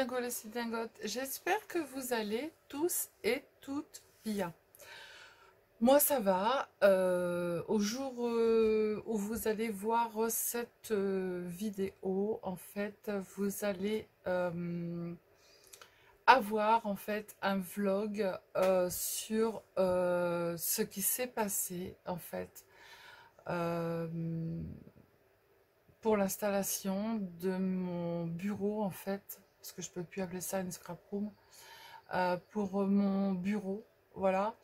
dingos, les dingotes, j'espère que vous allez tous et toutes bien. Moi ça va, au jour où vous allez voir cette vidéo, en fait, vous allez avoir en fait un vlog sur ce qui s'est passé en fait euh, pour l'installation de mon bureau en fait, parce que je peux plus appeler ça une scrap room, pour mon bureau, voilà,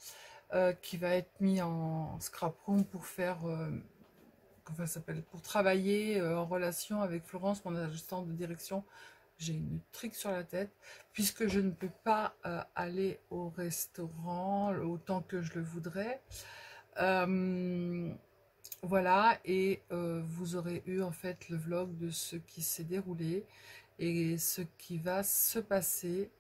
qui va être mis en scrap room pour faire, comment ça s'appelle, pour travailler en relation avec Florence, mon assistante de direction. J'ai une trique sur la tête, puisque je ne peux pas aller au restaurant autant que je le voudrais. Voilà, et vous aurez eu en fait le vlog de ce qui s'est déroulé et ce qui va se passer.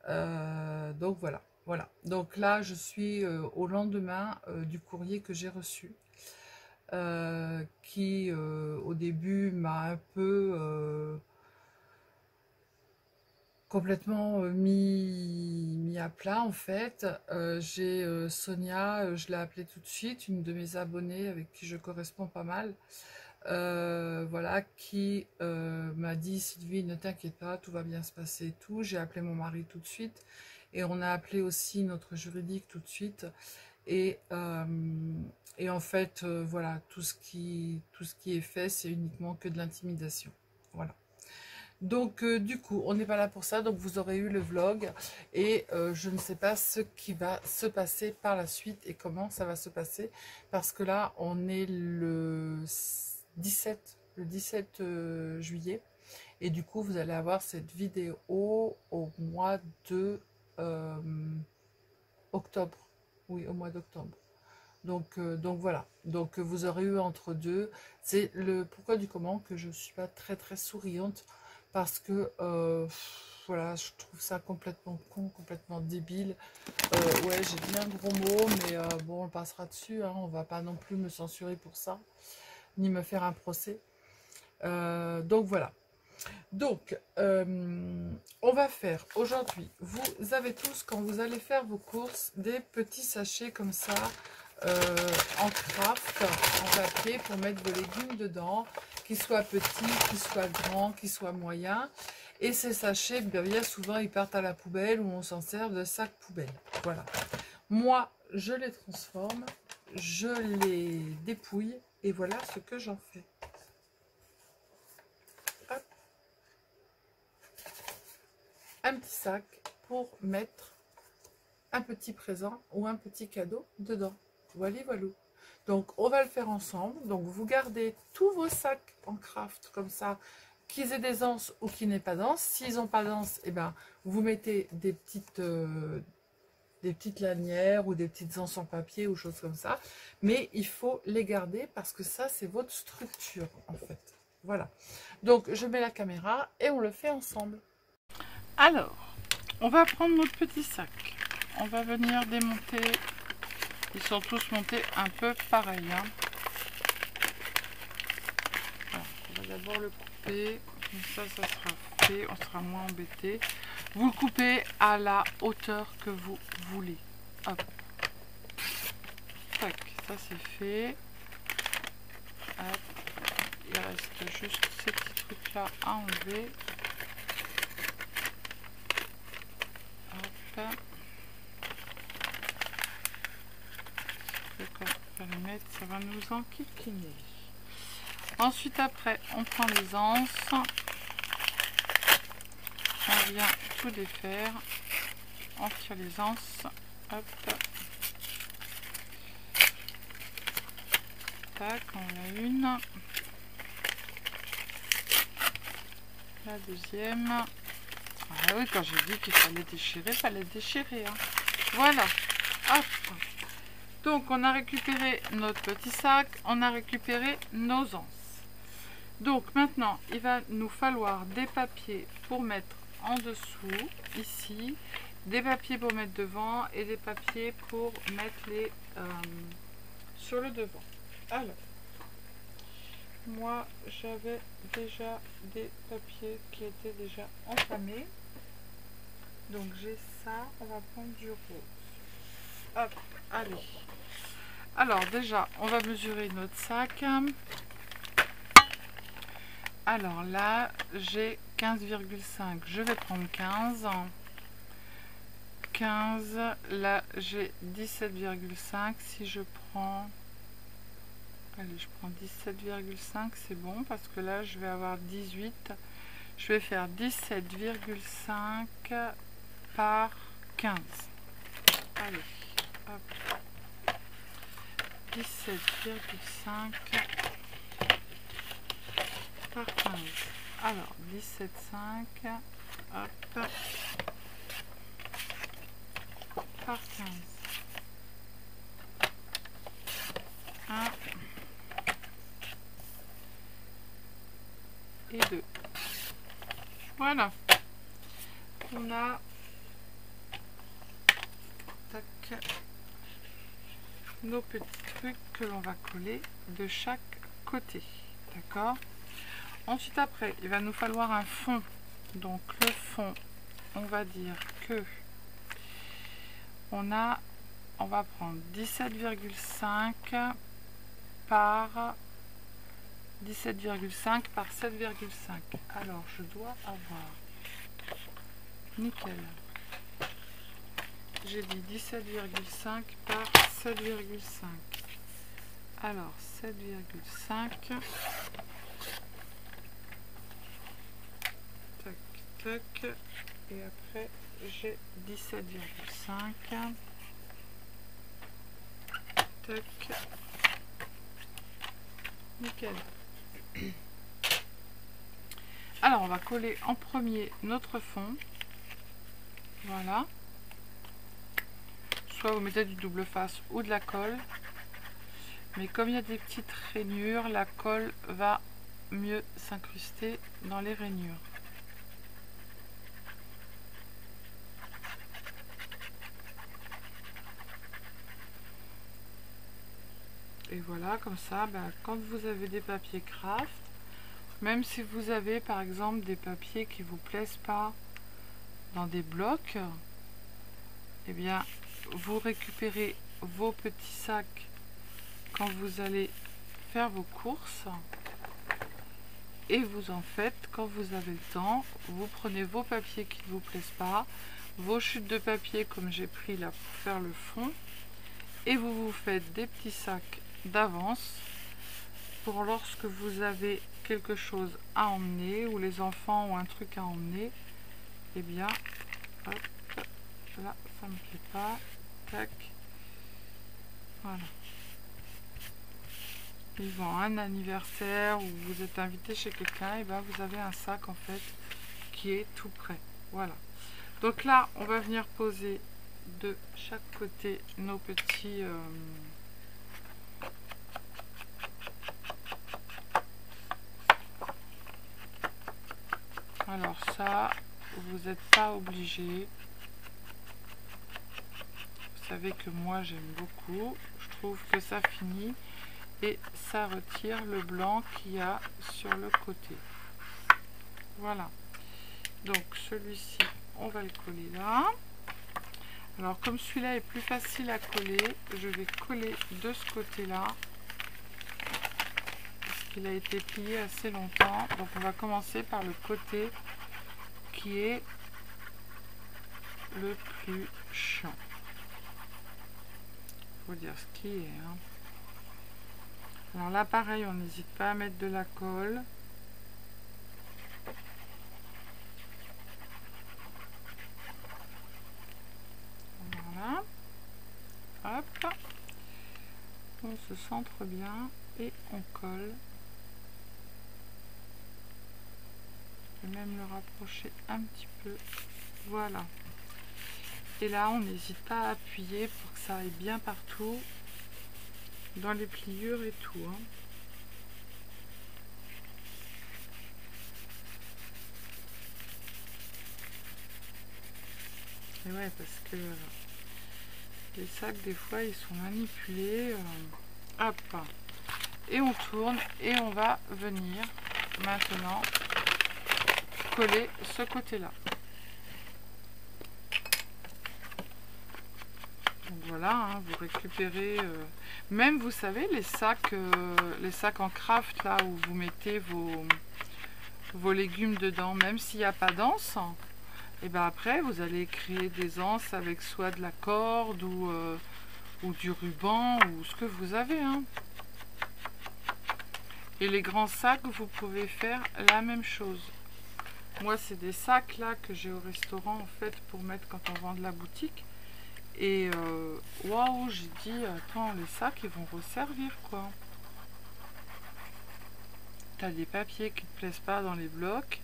Donc voilà, voilà. Donc là, je suis au lendemain du courrier que j'ai reçu, qui au début m'a un peu complètement mis à plat en fait. J'ai Sonia, je l'ai appelée tout de suite, une de mes abonnées avec qui je corresponds pas mal, voilà, qui m'a dit: Sylvie, ne t'inquiète pas, tout va bien se passer et tout. J'ai appelé mon mari tout de suite et on a appelé aussi notre juridique tout de suite. Et en fait, voilà, tout ce qui est fait, c'est uniquement que de l'intimidation. Voilà. Donc du coup, on n'est pas là pour ça, donc vous aurez eu le vlog et je ne sais pas ce qui va se passer par la suite et comment ça va se passer, parce que là, on est le 17 juillet et du coup, vous allez avoir cette vidéo au mois de euh, octobre. Oui, au mois d'octobre. Donc voilà, donc vous aurez eu entre deux, c'est le pourquoi du comment que je ne suis pas très très souriante, parce que voilà, je trouve ça complètement con, complètement débile. Ouais, j'ai dit un gros mot, mais bon, on passera dessus, hein, on va pas non plus me censurer pour ça, ni me faire un procès. Donc voilà. Donc, on va faire aujourd'hui, vous avez tous, quand vous allez faire vos courses, des petits sachets comme ça, en craft, en papier, pour mettre vos légumes dedans, qu'ils soient petits, qu'ils soient grands, qu'ils soient moyens. Et ces sachets, bien souvent, ils partent à la poubelle ou on s'en sert de sac poubelle. Voilà. Moi, je les transforme, je les dépouille et voilà ce que j'en fais. Hop. Un petit sac pour mettre un petit présent ou un petit cadeau dedans. Voilà, voilà. Donc, on va le faire ensemble. Donc, vous gardez tous vos sacs en craft comme ça, qu'ils aient des anses ou qu'ils n'aient pas d'anses. S'ils n'ont pas d'anses, eh ben, vous mettez des petites lanières ou des petites anses en papier ou choses comme ça. Mais il faut les garder parce que ça, c'est votre structure, en fait. Voilà. Donc, je mets la caméra et on le fait ensemble. Alors, on va prendre notre petit sac. On va venir démonter. Ils sont tous montés un peu pareil. Hein. Alors, on va d'abord le couper. Comme ça, ça sera fait. On sera moins embêté. Vous le coupez à la hauteur que vous voulez. Hop. Tac, ça c'est fait. Hop. Il reste juste ces petits trucs là à enlever. Hop. On va les mettre, ça va nous enquiquiner. Ensuite, après, on prend les anses. On vient tout défaire. On tire les anses. Hop. Tac, on a une. La deuxième. Ah oui, quand j'ai dit qu'il fallait déchirer, il fallait déchirer. Hein. Voilà. Hop. Donc, on a récupéré notre petit sac. On a récupéré nos anses. Donc, maintenant, il va nous falloir des papiers pour mettre en dessous, ici. Des papiers pour mettre devant et des papiers pour mettre les sur le devant. Alors, moi, j'avais déjà des papiers qui étaient déjà enflammés. Donc j'ai ça, on va prendre du rose. Hop, allez. Alors déjà, on va mesurer notre sac. Alors là, j'ai 15,5. Je vais prendre 15. 15. Là, j'ai 17,5. Si je prends... Allez, je prends 17,5. C'est bon parce que là, je vais avoir 18. Je vais faire 17,5 par 15. Allez, hop. 17,5 par 15. Alors, 17,5, hop, par 15. 1 et 2. Voilà. On a tac, nos petits trucs que l'on va coller de chaque côté. D'accord? Ensuite, après, il va nous falloir un fond. Donc, le fond, on va dire que on va prendre 17,5 par 17,5 par 7,5. Alors, je dois avoir, nickel, j'ai dit 17,5 par 7,5. Alors, 7,5, tac, tac, et après, j'ai 17,5, tac, nickel. Alors, on va coller en premier notre fond. Voilà. Soit vous mettez du double face ou de la colle. Mais comme il y a des petites rainures, la colle va mieux s'incruster dans les rainures. Et voilà, comme ça, quand vous avez des papiers craft, même si vous avez par exemple des papiers qui vous plaisent pas dans des blocs, eh bien vous récupérez vos petits sacs quand vous allez faire vos courses et vous en faites quand vous avez le temps. Vous prenez vos papiers qui ne vous plaisent pas, vos chutes de papier comme j'ai pris là pour faire le fond, et vous vous faites des petits sacs d'avance pour lorsque vous avez quelque chose à emmener ou les enfants ont un truc à emmener. Et bien hop, là ça me plaît pas, tac, voilà. Ils vont à un anniversaire ou vous êtes invité chez quelqu'un, et ben vous avez un sac en fait qui est tout prêt. Voilà. Donc là on va venir poser de chaque côté nos petits alors ça, vous n'êtes pas obligé. Vous savez que moi j'aime beaucoup. Je trouve que ça finit et ça retire le blanc qu'il y a sur le côté. Voilà. Donc celui-ci, on va le coller là. Alors comme celui-là est plus facile à coller, je vais coller de ce côté-là. Il a été plié assez longtemps, donc on va commencer par le côté qui est le plus chiant. Faut dire ce qui est. Hein. Alors là pareil, on n'hésite pas à mettre de la colle. Voilà. Hop. On se centre bien et on colle. Je vais même le rapprocher un petit peu. Voilà. Et là, on n'hésite pas à appuyer pour que ça aille bien partout, dans les pliures et tout. Hein. Et ouais, parce que les sacs, des fois, ils sont manipulés. Hop. Et on tourne et on va venir maintenant coller ce côté-là. voilà, hein, vous récupérez, même vous savez les sacs en craft là où vous mettez vos légumes dedans, même s'il n'y a pas d'anse, et ben après vous allez créer des anses avec soit de la corde ou du ruban ou ce que vous avez, hein. Et les grands sacs, vous pouvez faire la même chose. Moi, c'est des sacs là que j'ai au restaurant en fait pour mettre quand on vend de la boutique. Et waouh, j'ai dit, attends, les sacs ils vont resservir quoi. T'as des papiers qui te plaisent pas dans les blocs.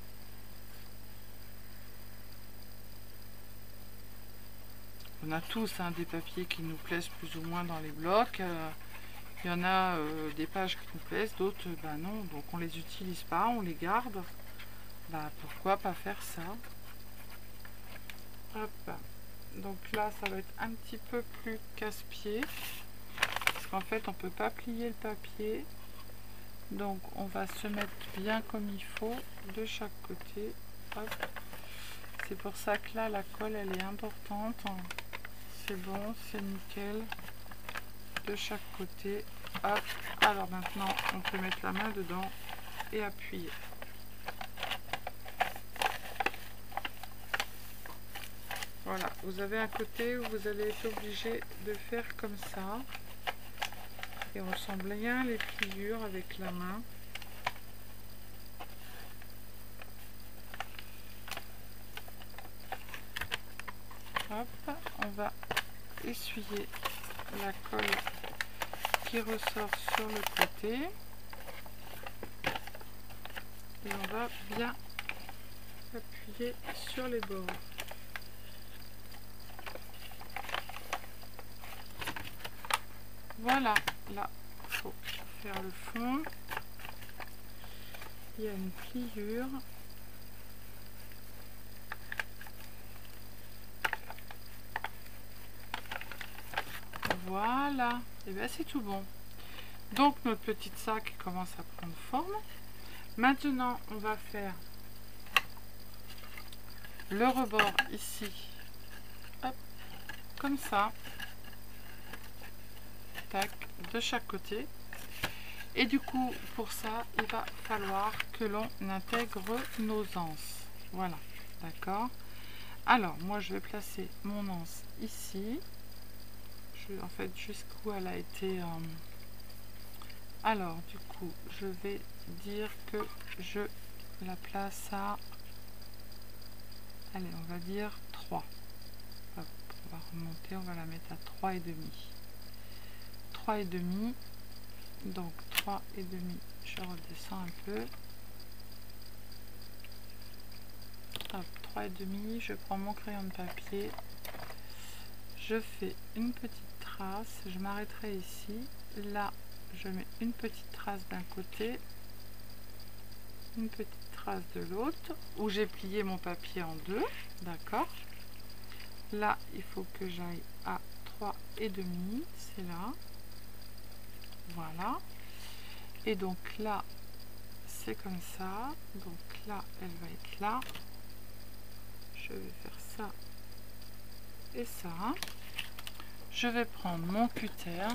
On a tous hein, des papiers qui nous plaisent plus ou moins dans les blocs. Il y en a des pages qui nous plaisent, d'autres bah non, donc on les utilise pas, on les garde. Bah pourquoi pas faire ça? Hop. Donc là ça va être un petit peu plus casse-pied parce qu'en fait on peut pas plier le papier, donc on va se mettre bien comme il faut de chaque côté. C'est pour ça que là la colle elle est importante, c'est bon, c'est nickel de chaque côté. Hop. Alors maintenant on peut mettre la main dedans et appuyer. Voilà, vous avez un côté où vous allez être obligé de faire comme ça. Et on sent bien les pliures avec la main. Hop, on va essuyer la colle qui ressort sur le côté. Et on va bien appuyer sur les bords. Voilà, là, il faut faire le fond. Il y a une pliure. Voilà, et bien c'est tout bon. Donc notre petit sac commence à prendre forme. Maintenant, on va faire le rebord ici, hop, comme ça. Tac, de chaque côté. Et du coup, pour ça, il va falloir que l'on intègre nos anses. Voilà, d'accord. Alors, moi, je vais placer mon anse ici. En fait, jusqu'où elle a été... Alors, du coup, je vais dire que je la place à... Allez, on va dire 3. Hop, on va remonter, on va la mettre à 3,5. 3,5. Donc 3,5, je redescends un peu. Hop, 3,5, je prends mon crayon de papier. Je fais une petite trace, je m'arrêterai ici. Là, je mets une petite trace d'un côté, une petite trace de l'autre, où j'ai plié mon papier en deux, d'accord. Là, il faut que j'aille à 3,5, c'est là. Voilà. Et donc là, c'est comme ça. Donc là, elle va être là. Je vais faire ça et ça. Je vais prendre mon cutter.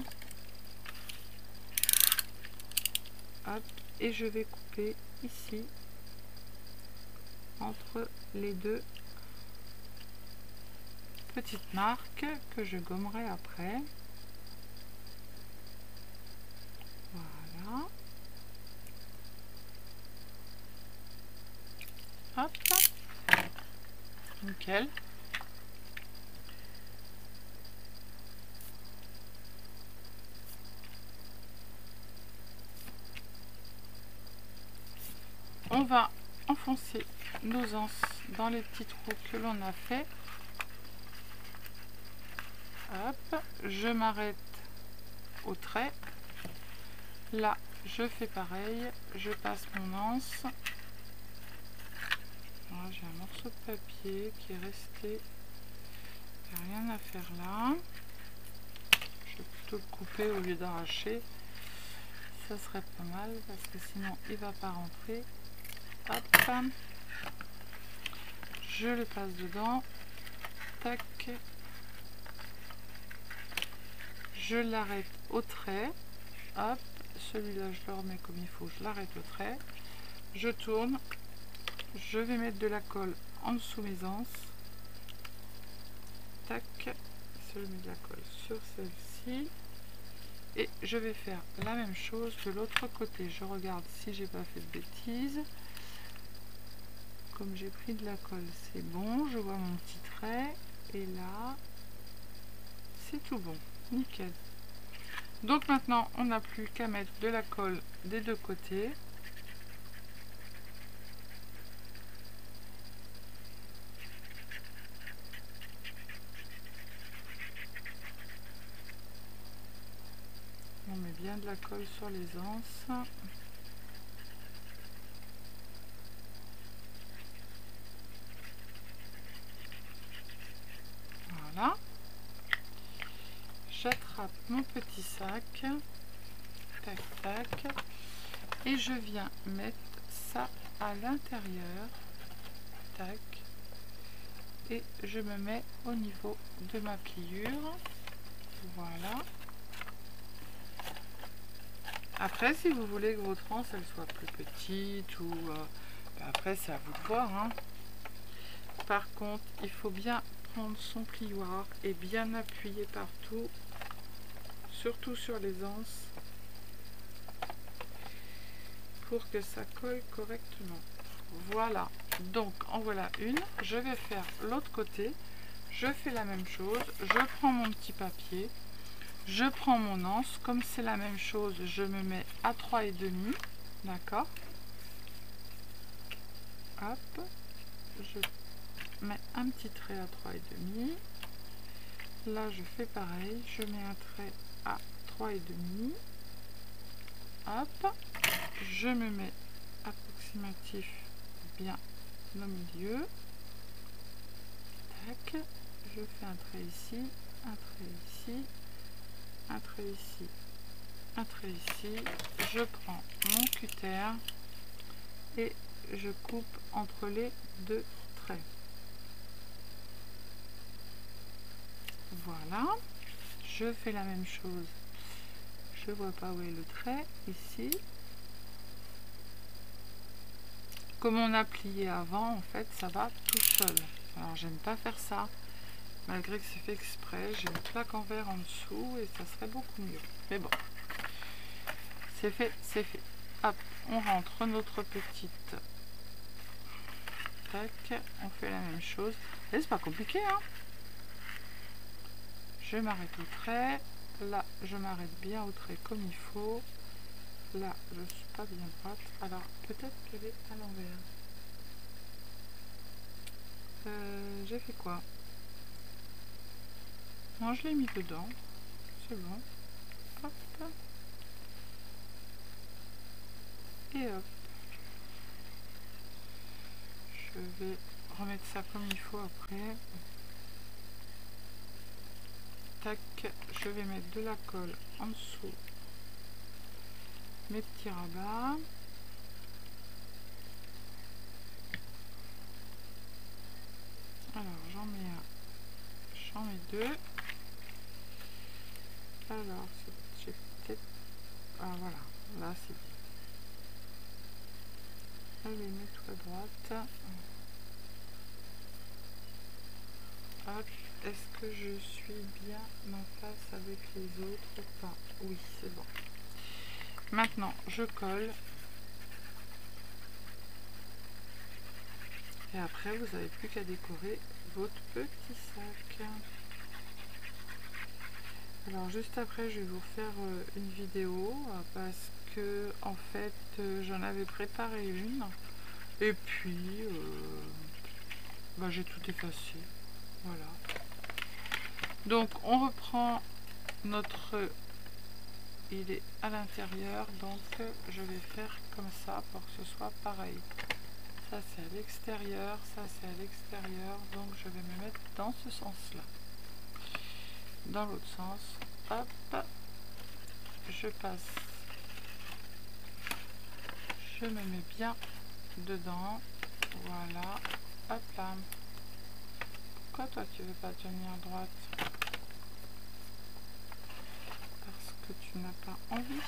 Hop, et je vais couper ici entre les deux petites marques que je gommerai après. Voilà. Hop. Nickel. On va enfoncer nos anses dans les petits trous que l'on a fait. Hop, je m'arrête au trait. Là, je fais pareil. Je passe mon anse. Voilà, j'ai un morceau de papier qui est resté. Il n'y a rien à faire là. Je vais plutôt le couper au lieu d'arracher. Ça serait pas mal parce que sinon il va pas rentrer. Hop. Je le passe dedans. Tac. je l'arrête au trait, hop, celui-là je le remets comme il faut, je l'arrête au trait, je tourne, je vais mettre de la colle en dessous mes anses, tac, je mets de la colle sur celle-ci, et je vais faire la même chose de l'autre côté. Je regarde si j'ai pas fait de bêtises. Comme j'ai pris de la colle, c'est bon, je vois mon petit trait, et là, c'est tout bon, nickel. Donc maintenant, on n'a plus qu'à mettre de la colle des deux côtés. On met bien de la colle sur les anses. Voilà. J'attrape mon petit sac. Tac, tac. Et je viens mettre ça à l'intérieur. Tac. Et je me mets au niveau de ma pliure. Voilà. Après, si vous voulez que votre anse elle soit plus petite ou après c'est à vous de voir, hein. Par contre, il faut bien prendre son plioir et bien appuyer partout, surtout sur les anses, pour que ça colle correctement. Voilà, donc en voilà une. Je vais faire l'autre côté. Je fais la même chose. Je prends mon petit papier. Je prends mon anse. Comme c'est la même chose, je me mets à 3,5. D'accord. Hop. Je mets un petit trait à 3,5. Là, je fais pareil. Je mets un trait à 3,5. Hop. Je me mets approximatif bien au milieu. Tac. Je fais un trait ici, un trait ici, un trait ici, un trait ici. Je prends mon cutter et je coupe entre les deux traits. Voilà. Je fais la même chose. Je vois pas où est le trait. Ici. Comme on a plié avant, en fait, ça va tout seul. Alors, j'aime pas faire ça. Malgré que c'est fait exprès, j'ai une plaque en verre en dessous et ça serait beaucoup mieux. Mais bon, c'est fait, c'est fait. Hop, on rentre notre petite. Tac, on fait la même chose. Et c'est pas compliqué, hein. Je m'arrête au trait. Là, je m'arrête bien au trait comme il faut. Là, je suis pas bien droite. Alors, peut-être qu'elle est à l'envers. J'ai fait quoi? Non, je l'ai mis dedans. C'est bon. Hop. Et hop. Je vais remettre ça comme il faut après. Tac. Je vais mettre de la colle en dessous. Mes petits rabats. Alors, j'en mets un. J'en mets deux. Alors, j'ai peut-être... Ah, voilà. Là, c'est bien. Allez, mets-toi à droite. Hop. Est-ce que je suis bien en face avec les autres ou pas? Oui, c'est bon. Maintenant, je colle. Et après, vous n'avez plus qu'à décorer votre petit sac. Alors, juste après, je vais vous faire une vidéo parce que, en fait, j'en avais préparé une. Et puis, bah, j'ai tout effacé. Voilà. Donc, on reprend notre... Il est à l'intérieur, donc je vais faire comme ça pour que ce soit pareil. Ça c'est à l'extérieur, ça c'est à l'extérieur, donc je vais me mettre dans ce sens-là. Dans l'autre sens, hop, je passe, je me mets bien dedans, voilà, hop là. Pourquoi toi tu veux pas tenir droite? que tu n'as pas envie.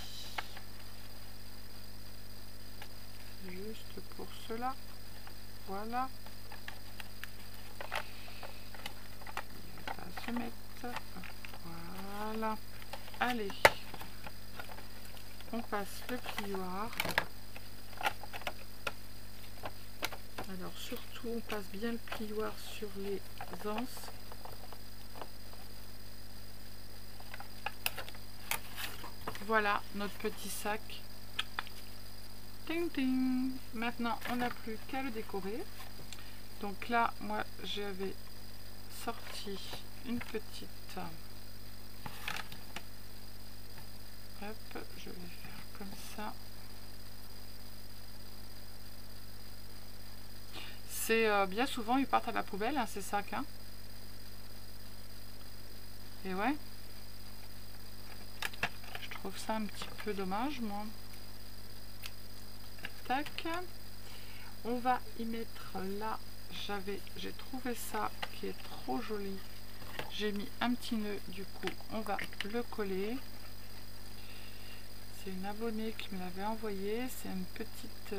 Juste pour cela. Voilà. Il va se mettre. Voilà. Allez. On passe le plioir. Alors surtout, on passe bien le plioir sur les anses. Voilà notre petit sac. Ting ting. Maintenant, on n'a plus qu'à le décorer. Donc là, moi, j'avais sorti une petite... Hop, je vais faire comme ça. C'est bien souvent, ils partent à la poubelle, hein, ces sacs. Hein. Et ouais. Je trouve ça un petit peu dommage, moi. Tac. On va y mettre là. J'ai trouvé ça qui est trop joli. J'ai mis un petit nœud, du coup, on va le coller. C'est une abonnée qui me l'avait envoyé. C'est une petite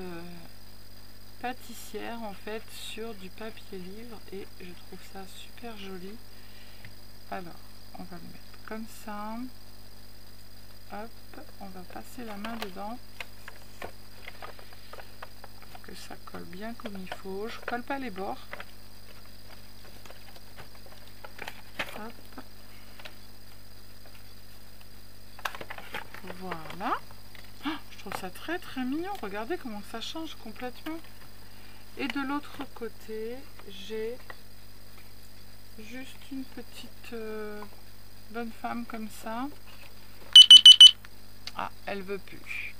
pâtissière en fait sur du papier livre et je trouve ça super joli. Alors, on va le mettre comme ça. Hop, on va passer la main dedans. Que ça colle bien comme il faut. Je colle pas les bords. Hop. Voilà. Oh, je trouve ça très très mignon. Regardez comment ça change complètement. Et de l'autre côté, j'ai juste une petite bonne femme comme ça. Ah, elle veut plus.